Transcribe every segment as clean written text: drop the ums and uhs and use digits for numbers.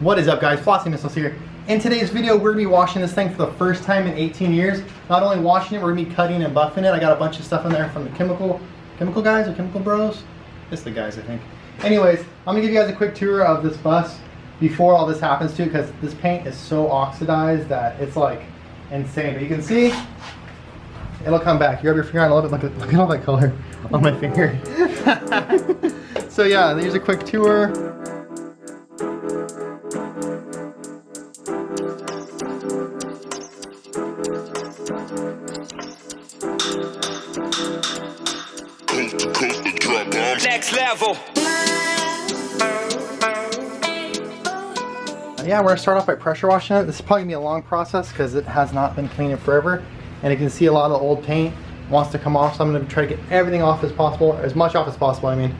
What is up, guys? Flossy Missiles here. In today's video, we're gonna be washing this thing for the first time in 18 years. Not only washing it, we're gonna be cutting and buffing it. I got a bunch of stuff in there from the chemical guys or chemical bros. It's the guys, I think. Anyways, I'm gonna give you guys a quick tour of this bus before all this happens too, because this paint is so oxidized that it's like insane. But you can see, it'll come back. You rub your finger on a little bit. Look at all that color on my finger. So yeah, here's a quick tour. Next level. Yeah, we're gonna start off by pressure washing it. This is probably gonna be a long process because it has not been cleaned in forever, and you can see a lot of the old paint wants to come off. So I'm gonna try to get everything off as possible, as much off as possible. I mean,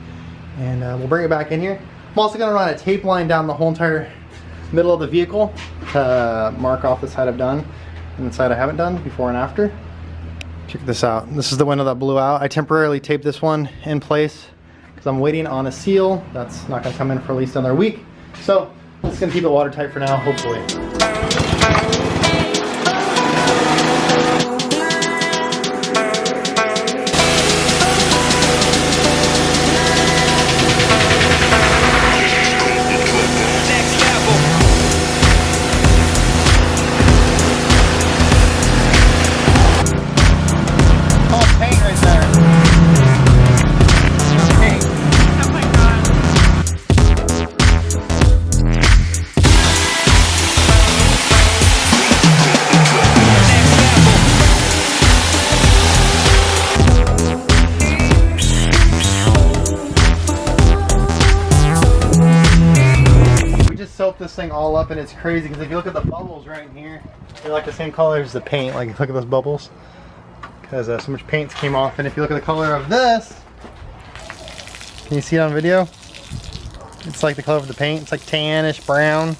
and we'll bring it back in here. I'm also gonna run a tape line down the whole entire middle of the vehicle to mark off the side I've done and the side I haven't done, before and after. Check this out. This is the window that blew out. I temporarily taped this one in place because I'm waiting on a seal that's not going to come in for at least another week. So I'm just going to keep it watertight for now, hopefully. Soak this thing all up, and it's crazy because if you look at the bubbles right here, they're like the same color as the paint. Like, look at those bubbles because so much paint came off. And if you look at the color of this, can you see it on video? It's like the color of the paint. It's like tannish brown.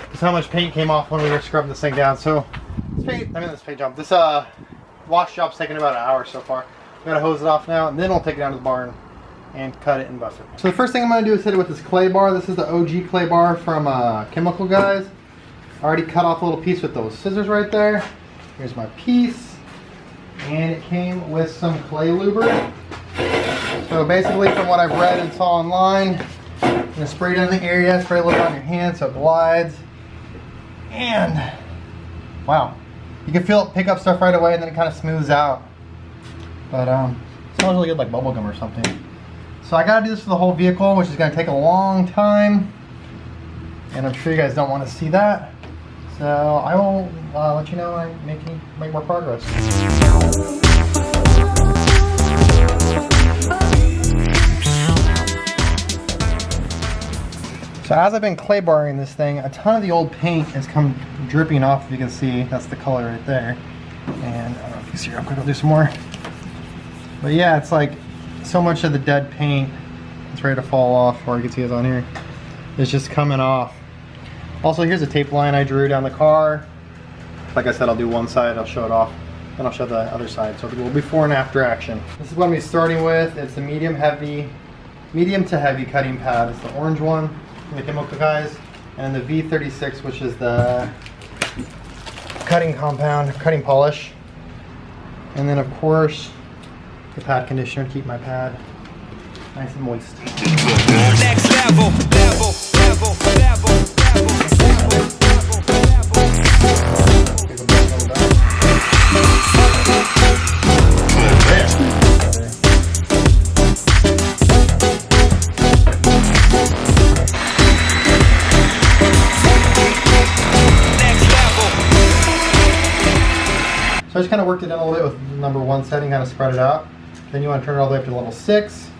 That's how much paint came off when we were scrubbing this thing down. So this wash job's taken about an hour so far. We gotta hose it off now, and then we'll take it down to the barn and cut it and buff it. So the first thing I'm going to do is hit it with this clay bar. This is the OG clay bar from Chemical Guys. I already cut off a little piece with those scissors right there. Here's my piece. And it came with some clay lubricant. So basically, from what I've read and saw online, you're going to spray it in the area, spray a little on your hand so it glides. And wow, you can feel it pick up stuff right away, and then it kind of smooths out. But it smells really good, like bubblegum or something. So I gotta do this for the whole vehicle, which is gonna take a long time, and I'm sure you guys don't want to see that. So I will let you know when I make more progress. So as I've been clay barring this thing, a ton of the old paint has come dripping off. If you can see, that's the color right there. And I don't know if you can see real quick, I'll do some more. But yeah, it's like so much of the dead paint is ready to fall off, or you can see it's on here. It's just coming off. Also, here's a tape line I drew down the car. Like I said, I'll do one side, I'll show it off, then I'll show the other side. So we'll before and after action. This is what I'm gonna be starting with. It's the medium to heavy cutting pad. It's the orange one from the Chemical Guys, and the V36, which is the cutting polish. And then of course, the pad conditioner to keep my pad nice and moist. Next level, level. So I just kind of worked it in a little bit with number 1 setting, kind of spread it out. Then you want to turn it all the way up to level 6,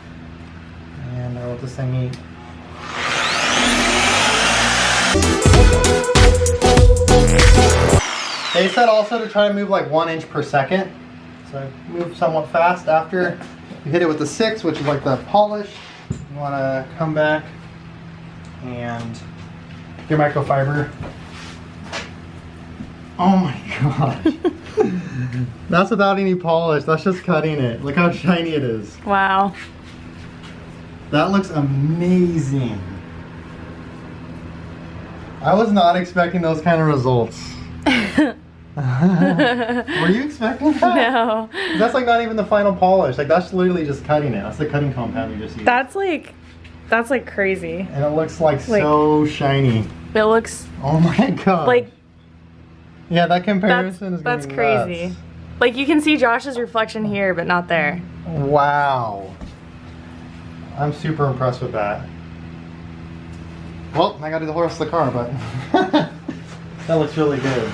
and I'll let this thing eat. They said also to try to move like 1 inch per second. So move somewhat fast after you hit it with the 6, which is like the polish. You want to come back and your microfiber. Oh my gosh. That's without any polish. That's just cutting it. Look how shiny it is. Wow. That looks amazing. I was not expecting those kind of results. Were you expecting that? No. That's like not even the final polish. Like that's literally just cutting it. That's the cutting compound you just used. That's like crazy. And it looks like so shiny. It looks. Oh my god. Like. Yeah, that comparison is that's crazy. Nuts. Like you can see Josh's reflection here, but not there. Wow. I'm super impressed with that. Well, I gotta do the rest of the car, but that looks really good.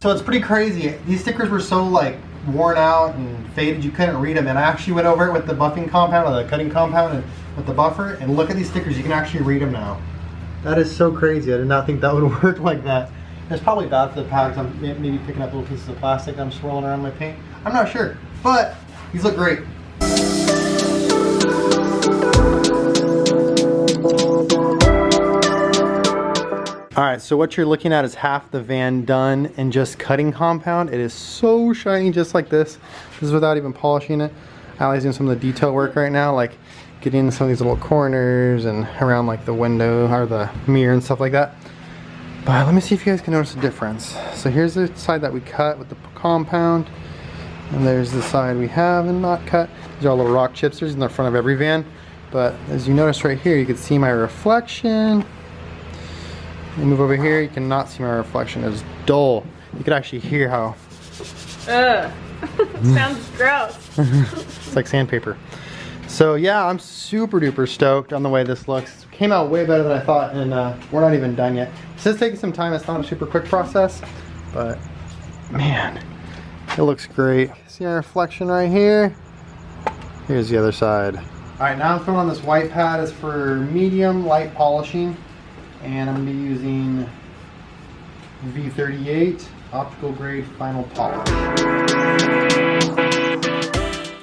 So it's pretty crazy. These stickers were so like worn out and faded you couldn't read them, and I actually went over it with the buffing compound or the cutting compound and with the buffer, and look at these stickers, you can actually read them now. That is so crazy. I did not think that would work like that. It's probably bad for the pad because I'm maybe picking up little pieces of plastic I'm swirling around my paint. I'm not sure, but these look great. Alright, so what you're looking at is half the van done in just cutting compound. It is so shiny just like this. This is without even polishing it. Allie's doing some of the detail work right now, like getting into some of these little corners and around like the window or the mirror and stuff like that. But let me see if you guys can notice the difference. So here's the side that we cut with the compound, and there's the side we have and not cut. These are all little rock chips. There's in the front of every van. But as you notice right here, you can see my reflection. You move over here, you cannot see my reflection. It's dull. You could actually hear how. Sounds gross. It's like sandpaper. So yeah, I'm super duper stoked on the way this looks. It came out way better than I thought, and we're not even done yet. It's just taking some time. It's not a super quick process, but man, it looks great. See our reflection right here? Here's the other side. All right, now I'm throwing on this white pad. It's for medium light polishing. And I'm going to be using V38 optical grade final polish.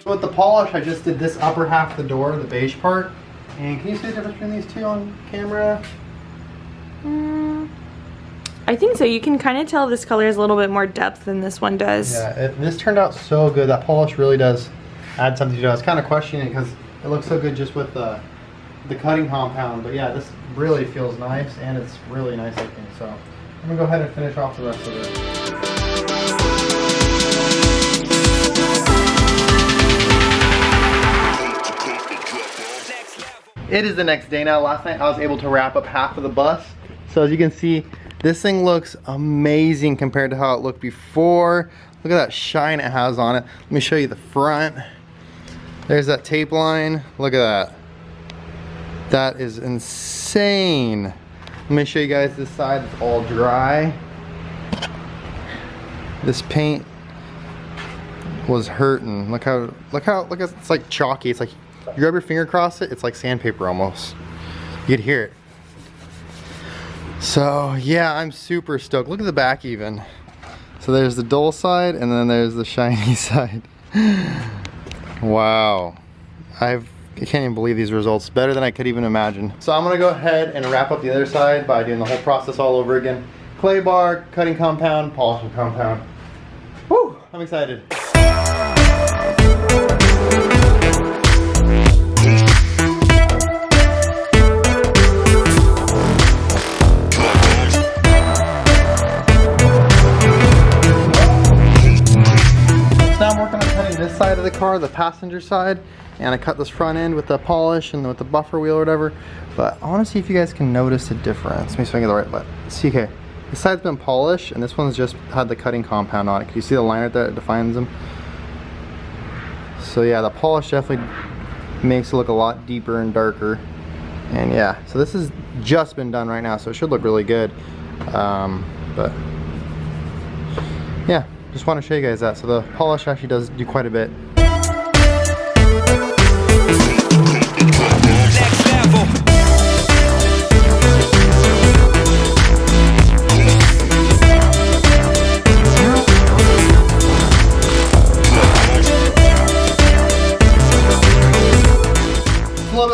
So with the polish, I just did this upper half of the door, the beige part. And can you see the difference between these two on camera? I think so. You can kind of tell this color has a little bit more depth than this one does. Yeah, this turned out so good. That polish really does add something to it. I was kind of questioning it because it looks so good just with the cutting compound, but yeah, this really feels nice and it's really nice looking. So I'm gonna go ahead and finish off the rest of it. It is the next day now. Last night I was able to wrap up half of the bus. So as you can see, this thing looks amazing compared to how it looked before. Look at that shine it has on it. Let me show you the front. There's that tape line. Look at that. That is insane. Let me show you guys this side. It's all dry. This paint was hurting. Look how it's like chalky. It's like you rub your finger across it, it's like sandpaper almost. You could hear it. So yeah, I'm super stoked. Look at the back even. So there's the dull side and then there's the shiny side. Wow. I can't even believe these results. Better than I could even imagine. So I'm gonna go ahead and wrap up the other side by doing the whole process all over again. Clay bar, cutting compound, polishing compound. Woo, I'm excited. Now I'm working on cutting this side of the car, the passenger side. And I cut this front end with the polish and with the buffer wheel or whatever. But I want to see if you guys can notice the difference. Let me swing it the right way. See, okay, this side's been polished and this one's just had the cutting compound on it. Can you see the line right there that defines them? So yeah, the polish definitely makes it look a lot deeper and darker. And yeah, so this has just been done right now, so it should look really good. But yeah, just want to show you guys that. So the polish actually does do quite a bit.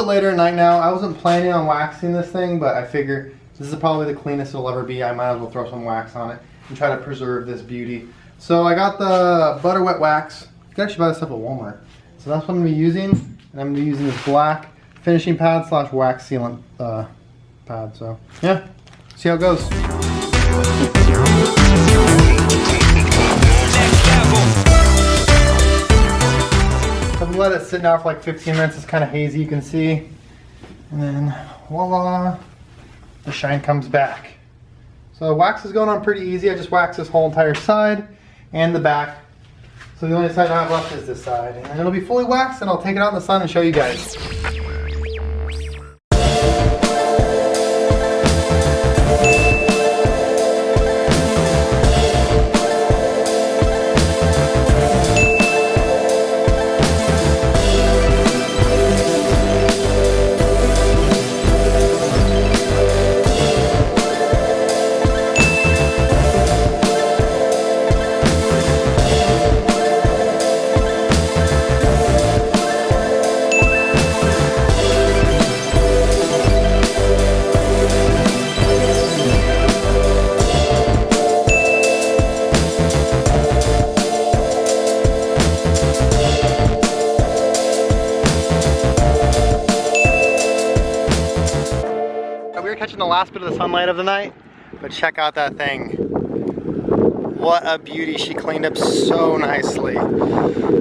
bit later at night now. I wasn't planning on waxing this thing, but I figure this is probably the cleanest it'll ever be. I might as well throw some wax on it and try to preserve this beauty. So I got the butter wet wax. You can actually buy this stuff at Walmart. So that's what I'm going to be using. And I'm going to be using this black finishing pad / wax sealant pad. So yeah, see how it goes. So we let it sit now for like 15 minutes. It's kind of hazy, you can see. And then voila, the shine comes back. So the wax is going on pretty easy. I just waxed this whole entire side and the back. So the only side I have left is this side. And then it'll be fully waxed and I'll take it out in the sun and show you guys. Catching the last bit of the sunlight of the night, but check out that thing. What a beauty. She cleaned up so nicely.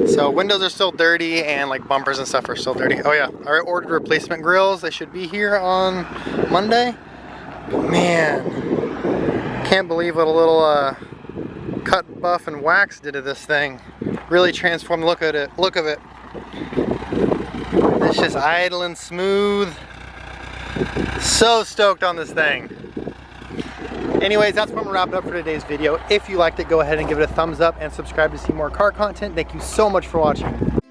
So windows are still dirty and like bumpers and stuff are still dirty. Oh yeah, I ordered replacement grills. They should be here on Monday. But man, can't believe what a little cut, buff, and wax did to this thing. Really transformed the look of it. It's just idle and smooth. So stoked on this thing. Anyways, that's what I'm gonna wrap it up for today's video. If you liked it, go ahead and give it a thumbs up and subscribe to see more car content. Thank you so much for watching.